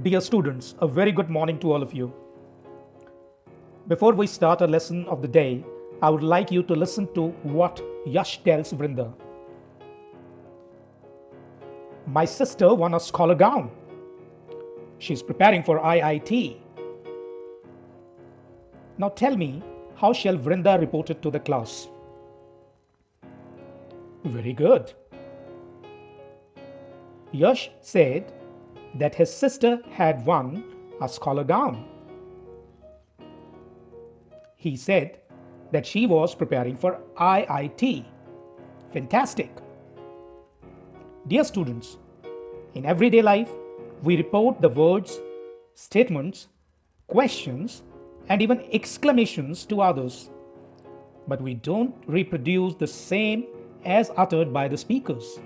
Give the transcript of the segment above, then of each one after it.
Dear students, a very good morning to all of you. Before we start our lesson of the day, I would like you to listen to what Yash tells Vrinda. My sister won a scholar gown. She's preparing for IIT. Now tell me, how shall Vrinda report it to the class? Very good. Yash said that his sister had won a scholar gown. He said that she was preparing for IIT. Fantastic. Dear students, in everyday life, we report the words, statements, questions, and even exclamations to others, but we don't reproduce the same as uttered by the speakers.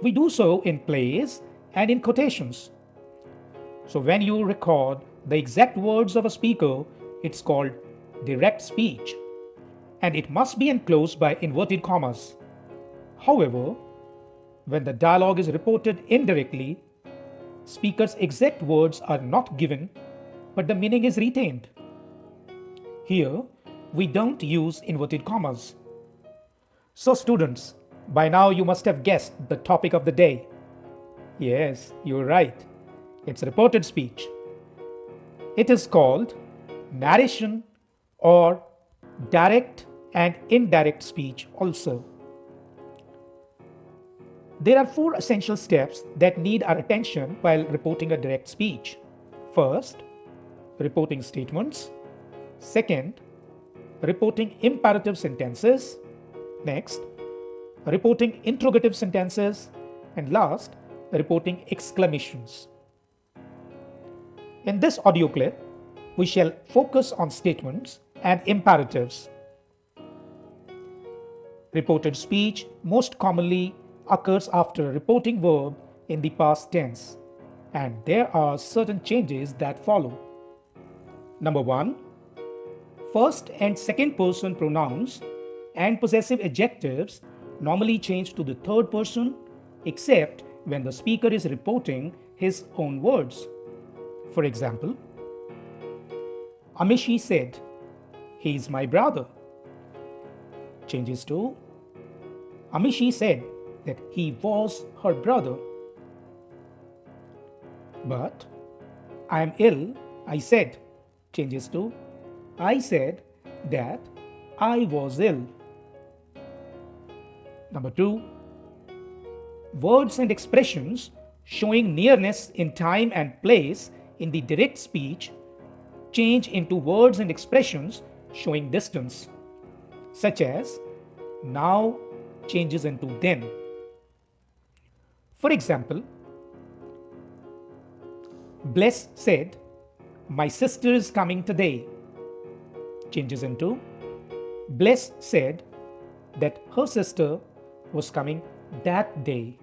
We do so in plays and in quotations. So when you record the exact words of a speaker, it's called direct speech, and it must be enclosed by inverted commas. However, when the dialogue is reported indirectly, speaker's exact words are not given, but the meaning is retained. Here, we don't use inverted commas. So students, by now you must have guessed the topic of the day. Yes, you're right. It's reported speech. It is called narration or direct and indirect speech also. There are four essential steps that need our attention while reporting a direct speech. First, reporting statements. Second, reporting imperative sentences. Next, reporting interrogative sentences. And last, reporting exclamations. In this audio clip, we shall focus on statements and imperatives. Reported speech most commonly occurs after a reporting verb in the past tense, and there are certain changes that follow. Number 1. First and second person pronouns and possessive adjectives normally change to the third person except when the speaker is reporting his own words. For example, Amishi said, "He is my brother." Changes to Amishi said that he was her brother. But I am ill, I said. Changes to I said that I was ill. Number 2. Words and expressions showing nearness in time and place in the direct speech change into words and expressions showing distance, such as now changes into then. For example, Bless said, "My sister is coming today." Changes into Bless said that her sister was coming that day.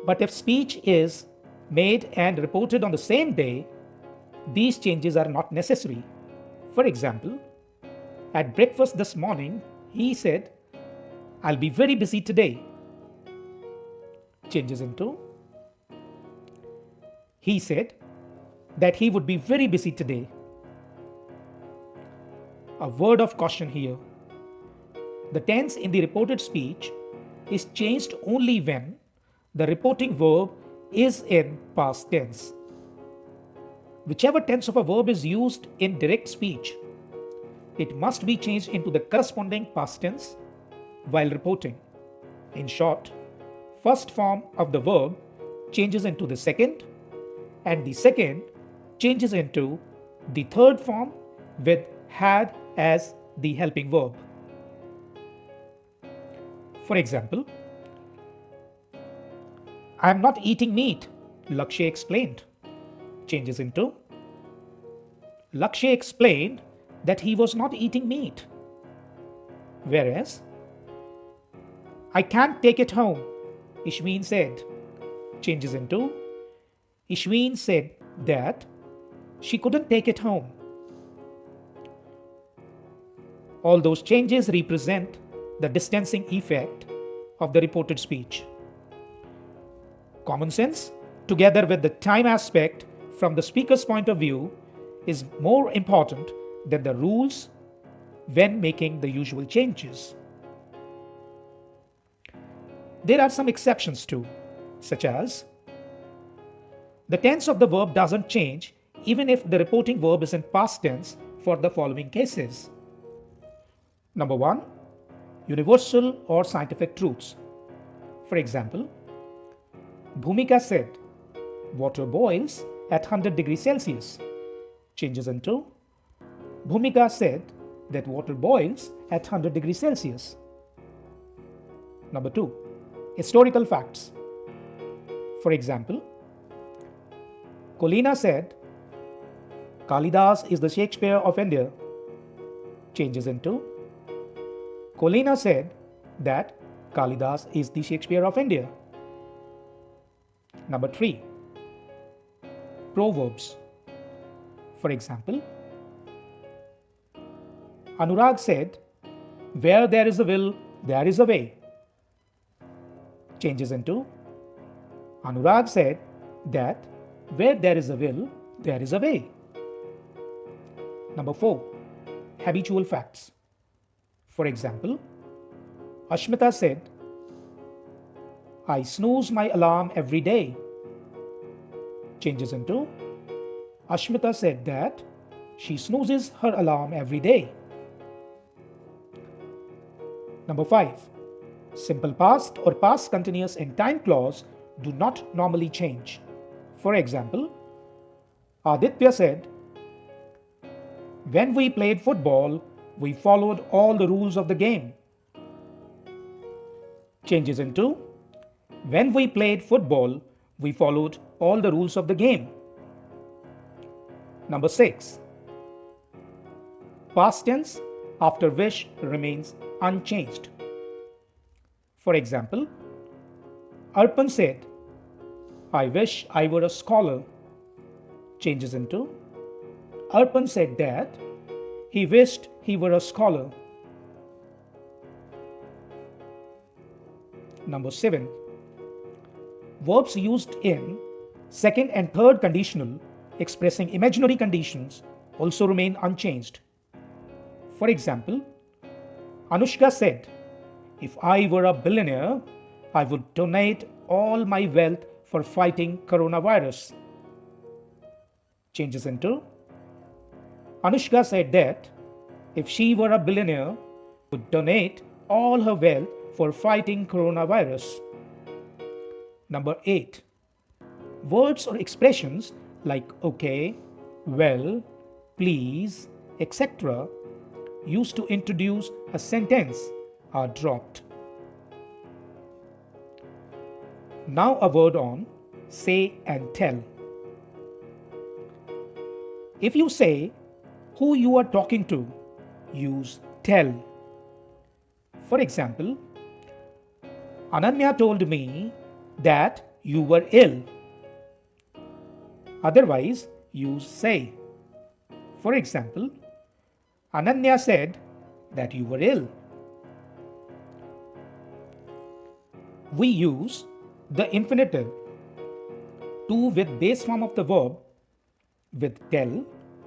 But if speech is made and reported on the same day, these changes are not necessary. For example, at breakfast this morning, he said, "I'll be very busy today." Changes into he said that he would be very busy today. A word of caution here. The tense in the reported speech is changed only when the reporting verb is in past tense. Whichever tense of a verb is used in direct speech, it must be changed into the corresponding past tense while reporting. In short, first form of the verb changes into the second, and the second changes into the third form with had as the helping verb. For example, "I am not eating meat," Lakshay explained. Changes into Lakshay explained that he was not eating meat. Whereas, "I can't take it home," Ishween said. Changes into Ishween said that she couldn't take it home. All those changes represent the distancing effect of the reported speech. Common sense, together with the time aspect from the speaker's point of view, is more important than the rules when making the usual changes. There are some exceptions too, such as the tense of the verb doesn't change even if the reporting verb is in past tense for the following cases. Number 1, universal or scientific truths. For example, Bhumika said, water boils at 100 degrees Celsius. Changes into Bhumika said that water boils at 100 degrees Celsius. Number 2, historical facts. For example, Colina said, Kalidas is the Shakespeare of India. Changes into Colina said that Kalidas is the Shakespeare of India. Number 3, proverbs. For example, Anurag said, where there is a will, there is a way. Changes into Anurag said that where there is a will, there is a way. Number 4, habitual facts. For example, Ashmita said, I snooze my alarm every day. Changes into Ashmita said that she snoozes her alarm every day. Number 5, simple past or past continuous in time clause do not normally change. For example, Aditya said, when we played football, we followed all the rules of the game. Changes into when we played football, we followed all the rules of the game. Number 6, past tense after wish remains unchanged. For example, Arpan said, I wish I were a scholar. Changes into Arpan said that he wished he were a scholar. Number 7, verbs used in second and third conditional expressing imaginary conditions also remain unchanged. For example, Anushka said, if I were a billionaire, I would donate all my wealth for fighting coronavirus. Changes into Anushka said that if she were a billionaire, would donate all her wealth for fighting coronavirus. Number 8, words or expressions like okay, well, please, etc. used to introduce a sentence are dropped. Now a word on say and tell. If you say who you are talking to, use tell. For example, Ananya told me that you were ill. Otherwise, use say. For example, Ananya said that you were ill. We use the infinitive to with base form of the verb with tell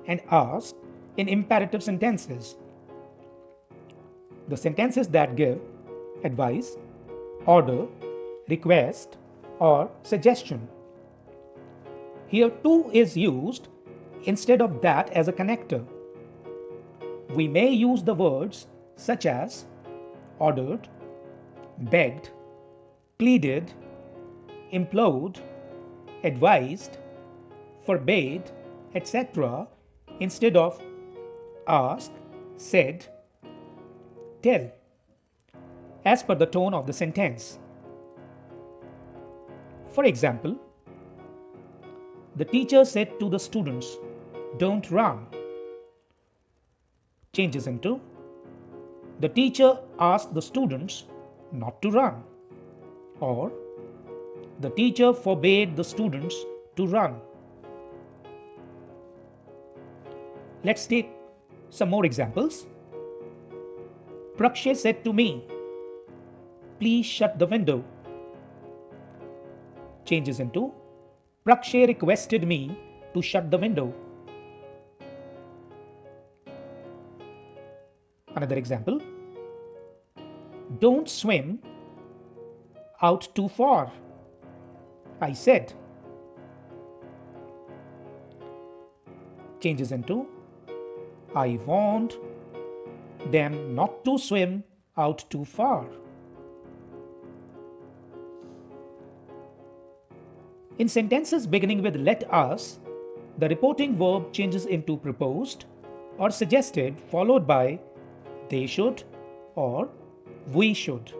and ask in imperative sentences. The sentences that give advice, order, request, or suggestion. Here to is used instead of that as a connector. We may use the words such as ordered, begged, pleaded, implored, advised, forbade, etc. instead of ask, said, tell, as per the tone of the sentence. For example, the teacher said to the students, don't run. Changes into the teacher asked the students not to run, or the teacher forbade the students to run. Let's take some more examples. Prakshay said to me, please shut the window. changes into Prakshay requested me to shut the window. Another example, don't swim out too far, I said. Changes into I warned them not to swim out too far. In sentences beginning with let us, the reporting verb changes into proposed or suggested, followed by they should or we should.